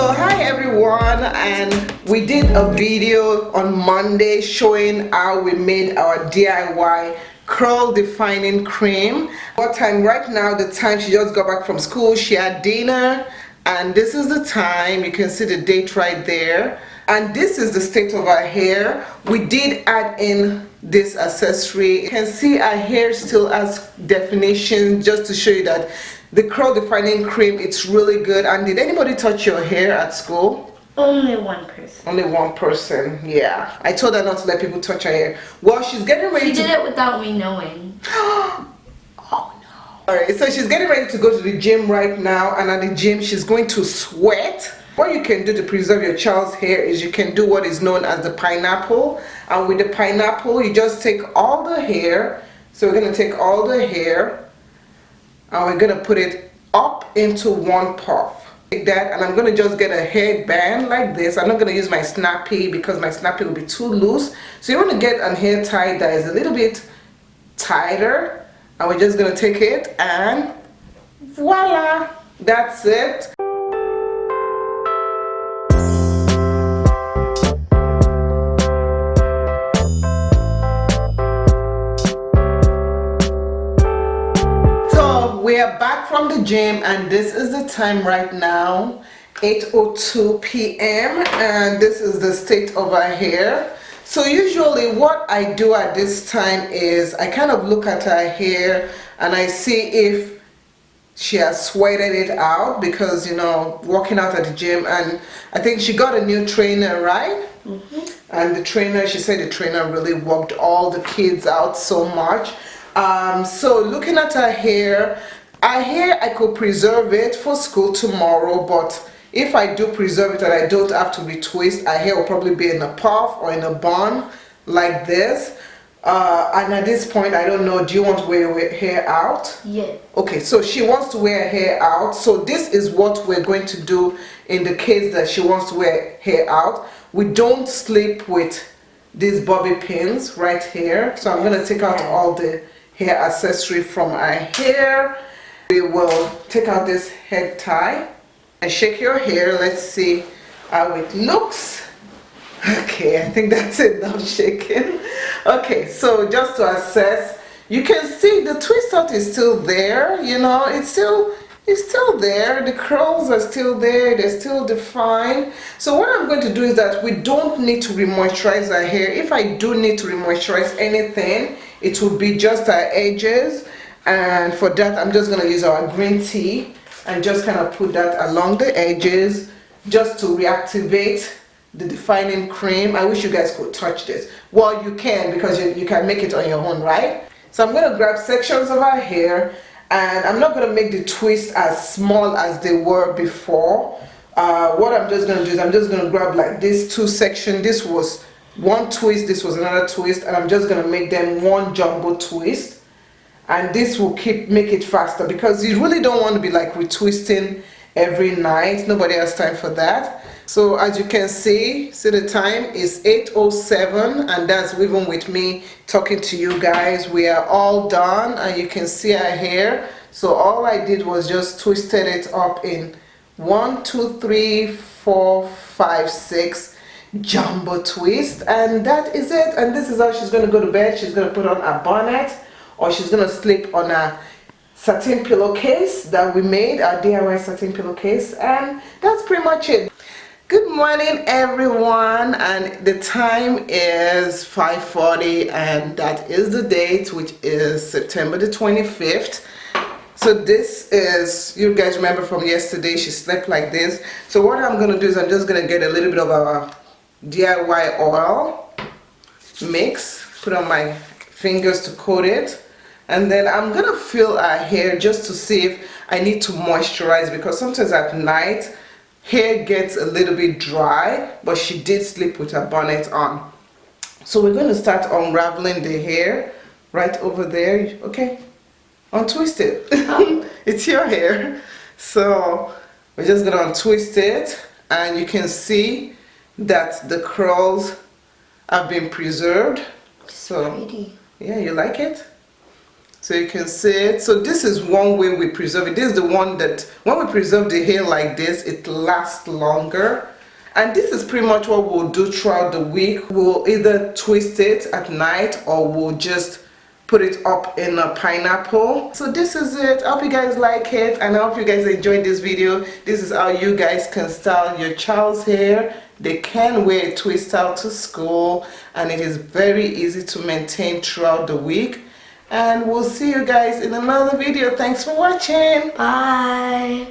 So hi everyone, and we did a video on Monday showing how we made our DIY curl defining cream. What time right now? The time she just got back from school, she had dinner, and this is the time. You can see the date right there, and this is the state of our hair. We did add in this accessory. You can see our hair still has definition, just to show you that the curl defining cream, it's really good. And did anybody touch your hair at school? Only one person. Only one person, yeah. I told her not to let people touch her hair. Well, she's getting ready She did it without me knowing. Oh no. Alright, so she's getting ready to go to the gym right now, and at the gym she's going to sweat. What you can do to preserve your child's hair is you can do what is known as the pineapple. And with the pineapple, you just take all the hair. So we're going to take all the hair and we're going to put it up into one puff. Like that, and I'm going to just get a hairband like this. I'm not going to use my snappy because my snappy will be too loose. So you want to get a hair tie that is a little bit tighter, and we're just going to take it and voila, that's it. We are back from the gym, and this is the time right now, 8:02 p.m. and this is the state of our hair. So usually what I do at this time is I kind of look at her hair and I see if she has sweated it out, because you know, working out at the gym, and I think she got a new trainer, right? And the trainer, she said the trainer really worked all the kids out so much. So looking at her hair, I could preserve it for school tomorrow, but if I do preserve it and I don't have to retwist, her hair will probably be in a puff or in a bun like this. And at this point, I don't know, do you want to wear your hair out? Yeah. Okay, so she wants to wear her hair out. So this is what we're going to do in the case that she wants to wear hair out. We don't sleep with these bobby pins right here. So I'm going to take out all the hair accessory from her hair. We will take out this head tie and shake your hair. Let's see how it looks. Okay, I think that's enough shaking. Okay, so just to assess, you can see the twist out is still there, you know, it's still there. The curls are still there, they're still defined. So what I'm going to do is that we don't need to re-moisturize our hair. If I do need to re-moisturize anything, it will be just our edges, and for that I'm just going to use our green tea and just kind of put that along the edges just to reactivate the defining cream. I wish you guys could touch this. Well, you can, because you can make it on your own, right? So I'm going to grab sections of our hair, and I'm not going to make the twist as small as they were before. What I'm just going to do is I'm just going to grab like this two section. This was one twist, this was another twist, and I'm just going to make them one jumbo twist. And this will make it faster, because you really don't want to be like retwisting every night. Nobody has time for that. So as you can see the time is 8:07, and that's even with me talking to you guys. We are all done, and you can see our hair. So all I did was just twisted it up in 1, 2, 3, 4, 5, 6 jumbo twist, and that is it. And this is how she's going to go to bed. She's going to put on a bonnet, or she's going to sleep on a satin pillowcase that we made, our DIY satin pillowcase, and that's pretty much it. Good morning everyone, and the time is 5:40, and that is the date, which is September the 25th. So this is, you guys remember from yesterday, she slept like this. So what I'm going to do is I'm just going to get a little bit of our DIY oil mix, put on my fingers to coat it, and then I'm going to feel her hair just to see if I need to moisturize, because sometimes at night hair gets a little bit dry, but she did sleep with her bonnet on. So we're going to start unraveling the hair right over there. Okay, untwist it. It's your hair. So we're just going to untwist it, and you can see that the curls have been preserved. So pretty. Yeah, you like it? So you can see it. So this is one way we preserve it. This is the one that when we preserve the hair like this, it lasts longer. And this is pretty much what we'll do throughout the week. We'll either twist it at night or we'll just put it up in a pineapple. So this is it. I hope you guys like it and I hope you guys enjoyed this video. This is how you guys can style your child's hair. They can wear a twist out to school and it is very easy to maintain throughout the week. And we'll see you guys in another video. Thanks for watching. Bye.